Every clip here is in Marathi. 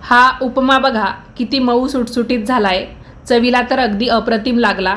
हा उपमा बघा किती मऊ सुटसुटीत झालाय, चवीला तर अगदी अप्रतिम लागला।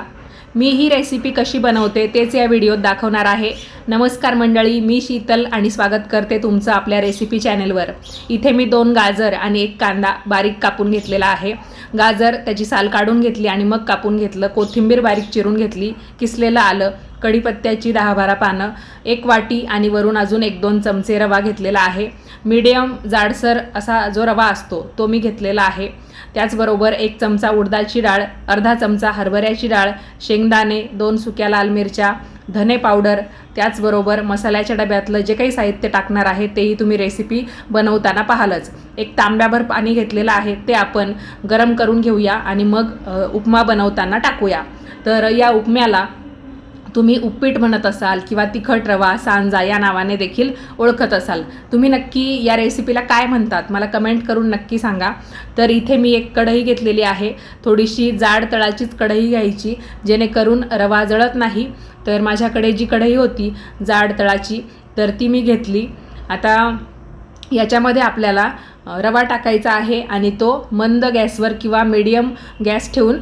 मी ही रेसिपी कशी बनवते तेच या व्हिडिओत दाखवणार आहे। नमस्कार मंडळी, मी शीतल आणि स्वागत करते तुमचं आपल्या रेसिपी चॅनलवर। इथे मी 2 गाजर आणि 1 कांदा बारीक कापून घेतलेला आहे। गाजर त्याची साल काढून घेतली आणि मग कापून घेतलं। कोथिंबीर बारीक चिरून घेतली, किसलेलं आलं, कढीपत्त्याची 10-12 पानं, 1 वाटी आणि वरून अजून 1-2 चमचे रवा घेतलेला आहे। मीडियम जाडसर असा जो रवा असतो तो मी घेतलेला आहे। त्याचबरोबर 1 चमचा उडदाची डाळ, अर्धा चमचा हरभऱ्याची डाळ, शेंगदाणे, 2 सुक्या लाल मिरच्या, धने पावडर, त्याचबरोबर मसाल्याच्या डब्यातलं जे काही साहित्य टाकणार आहे तेही तुम्ही रेसिपी बनवताना पाहालच। 1 तांब्याभर पाणी घेतलेलं आहे, ते आपण गरम करून घेऊया आणि मग उपमा बनवताना टाकूया। तर या उपम्याला तुम्ही उपीट म्हणत असाल किंवा तिखट रवा, सांजा या नावाने देखील ओळखत असाल। तुम्ही नक्की या रेसिपीला काय म्हणतात मला कमेंट करून नक्की सांगा। तर इथे मी 1 कढई घेतलेली आहे, थोडीशी जाड तळाचीच कढई घ्यायची जेणेकरून रवा जळत नाही। तर माझ्याकडे जी कढई होती जाड तळाची तर ती मी घेतली। आता याच्यामध्ये आपल्याला रवा टाकायचा आहे आणि तो मंद गॅसवर किंवा मीडियम गॅस ठेवून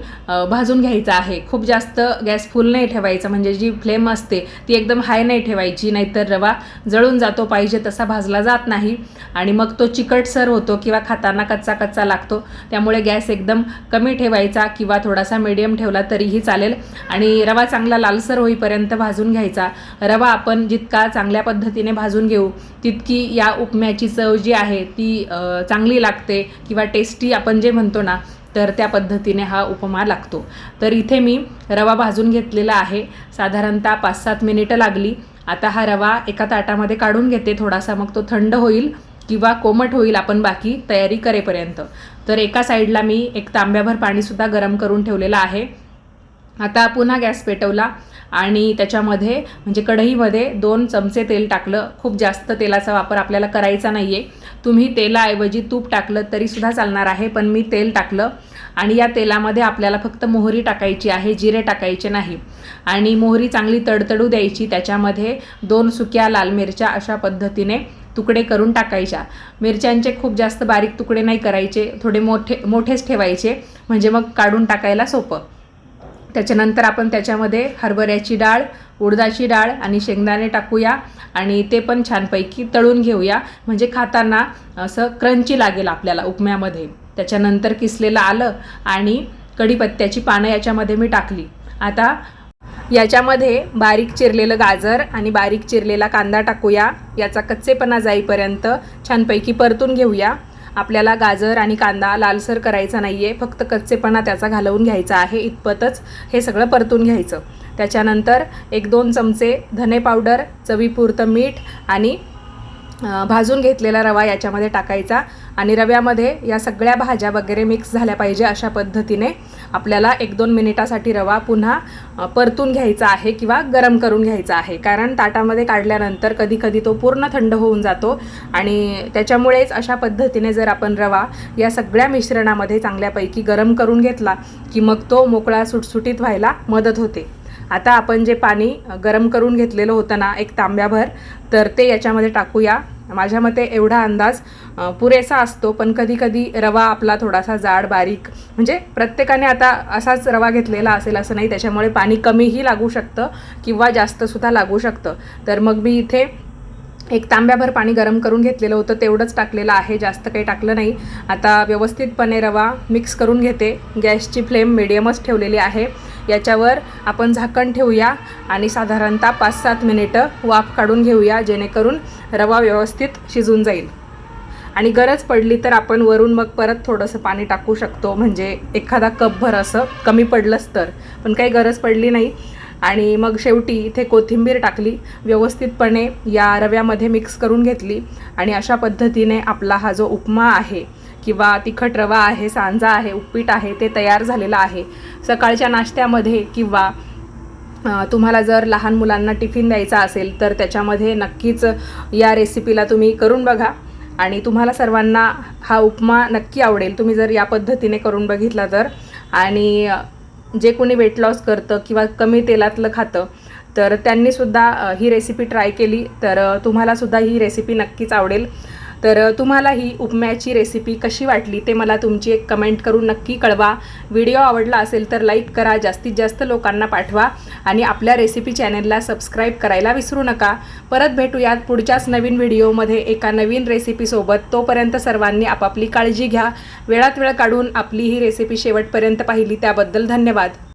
भाजून घ्यायचा आहे। खूप जास्त गॅस फुल नाही ठेवायचा, म्हणजे जी फ्लेम असते ती एकदम हाय नाही ठेवायची, नाहीतर रवा जळून जातो, पाहिजे तसा भाजला जात नाही आणि मग तो चिकटसर होतो किंवा खाताना कच्चा कच्चा लागतो। त्यामुळे गॅस एकदम कमी ठेवायचा किंवा थोडासा मीडियम ठेवला तरीही चालेल आणि रवा चांगला लालसर होईपर्यंत भाजून घ्यायचा। रवा आपण जितका चांगल्या पद्धतीने भाजून घेऊ तितकी या उपम्याची चव जी आहे ती चांगली लागते किंवा टेस्टी आपण जे म्हणतो ना, तर त्या पद्धतीने हा उपमा लागतो। तर इथे मी रवा भाजून घेतलेला आहे, साधारणतः 5-7 मिनिटं लागली। आता हा रवा एका ताटामध्ये काढून घेते थोडासा, मग तो थंड होईल किंवा कोमट होईल आपण बाकी तयारी करेपर्यंत। तर एका साईडला मी 1 तांब्याभर पाणीसुद्धा गरम करून ठेवलेलं आहे। आता पुन्हा गॅस पेटवला आणि त्याच्यामध्ये म्हणजे कढईमध्ये 2 चमचे तेल टाकलं। खूप जास्त तेलाचा वापर आपल्याला करायचा नाही आहे, तुम्ही तेलाऐवजी तूप टाकलं तरीसुद्धा चालणार आहे, पण मी तेल टाकलं आणि या तेलामध्ये आपल्याला फक्त मोहरी टाकायची आहे, जिरे टाकायचे नाही। आणि मोहरी चांगली तडतडू द्यायची, त्याच्यामध्ये 2 सुक्या लाल मिरच्या अशा पद्धतीने तुकडे करून टाकायच्या। मिरच्यांचे खूप जास्त बारीक तुकडे नाही करायचे, थोडे मोठेच ठेवायचे, म्हणजे मग काढून टाकायला सोपं। त्याच्यानंतर आपण त्याच्यामध्ये हरभऱ्याची डाळ, उडदाची डाळ आणि शेंगदाणे टाकूया आणि ते पण छानपैकी तळून घेऊया, म्हणजे खाताना असं क्रंची लागेल आपल्याला उपम्यामध्ये। त्याच्यानंतर किसलेलं आलं आणि कढीपत्त्याची पानं याच्यामध्ये मी टाकली। आता याच्यामध्ये बारीक चिरलेलं गाजर आणि बारीक चिरलेला कांदा टाकूया, याचा कच्चेपणा जाईपर्यंत छानपैकी परतून घेऊया। आपल्याला गाजर आणि कांदा लालसर करायचा नाही आहे, फक्त कच्चेपणा त्याचा घालवून घ्यायचा आहे, इतपतच हे सगळं परतून घ्यायचं। त्याच्यानंतर 1-2 चमचे धने पावडर, चवीपुरतं मीठ आणि भाजून घेतलेला रवा याच्यामध्ये टाकायचा आणि रव्यामध्ये या सगळ्या भाज्या वगैरे मिक्स झाल्या पाहिजे अशा पद्धतीने आपल्याला 1-2 मिनिटासाठी रवा पुन्हा परतून घ्यायचा आहे किंवा गरम करून घ्यायचा आहे। कारण ताटामध्ये काढल्यानंतर कधी तो पूर्ण थंड होऊन जातो आणि त्याच्यामुळेच अशा पद्धतीने जर आपण रवा या सगळ्या मिश्रणामध्ये चांगल्यापैकी गरम करून घेतला की मग तो मोकळा सुटसुटीत व्हायला मदत होते। आता आपण जे पाणी गरम करून घेतलेलं होतं ना 1 तांब्याभर, तर ते याच्यामध्ये टाकूया। माझ्या मते एवढा अंदाज पुरेसा असतो, पण कधी रवा आपला थोडासा जाड बारीक, म्हणजे प्रत्येकाने आता असाच रवा घेतलेला असेल असं नाही, त्याच्यामुळे पाणी कमीही लागू शकतं किंवा जास्तसुद्धा लागू शकतं। तर मग मी इथे 1 तांब्याभर पाणी गरम करून घेतलेलं होतं, तेवढंच टाकलेलं आहे, जास्त काही टाकलं नाही। आता व्यवस्थितपणे रवा मिक्स करून घेते। गॅसची फ्लेम मीडियमच ठेवलेली आहे, याच्यावर आपण झाकण ठेवूया आणि साधारणतः 5-7 मिनिटं वाफ काढून घेऊया, जेणेकरून रवा व्यवस्थित शिजून जाईल। आणि गरज पडली तर आपण वरून मग परत थोडंसं पाणी टाकू शकतो, म्हणजे एखादा कपभर असं कमी पडलंच तर, पण काही गरज पडली नाही। आणि मग शेवटी इथे कोथिंबीर टाकली, व्यवस्थितपणे या रव्यामध्ये मिक्स करून घेतली आणि अशा पद्धतीने आपला हा जो उपमा आहे किंवा तिखट रवा आहे, सांजा आहे, उपीट आहे, ते तयार झालेलं आहे। सकाळच्या नाश्त्यामध्ये किंवा तुम्हाला जर लहान मुलांना टिफिन द्यायचा असेल तर त्याच्यामध्ये नक्कीच या रेसिपीला तुम्ही करून बघा आणि तुम्हाला सर्वांना हा उपमा नक्की आवडेल, तुम्ही जर या पद्धतीने करून बघितला तर। आणि जे कोणी वेट लॉस करतं किंवा कमी तेलातलं खातं तर त्यांनीसुद्धा ही रेसिपी ट्राय केली तर तुम्हालासुद्धा ही रेसिपी नक्कीच आवडेल। तर तुम्हाला ही उपम्याची रेसिपी कशी वाटली ते मला तुमची एक कमेंट करून नक्की कळवा. व्हिडिओ आवडला असेल तर लाईक करा, जास्तीत जास्त लोकांना पाठवा आणि आपल्या रेसिपी चॅनलला सबस्क्राईब करायला विसरू नका. परत भेटूयात पुढच्याच नवीन व्हिडिओमध्ये एका नवीन रेसिपीसोबत. तोपर्यंत सर्वांनी आपापली काळजी घ्या. वेळात वेळ काढून आपली ही रेसिपी शेवटपर्यंत पाहिली त्याबद्दल धन्यवाद.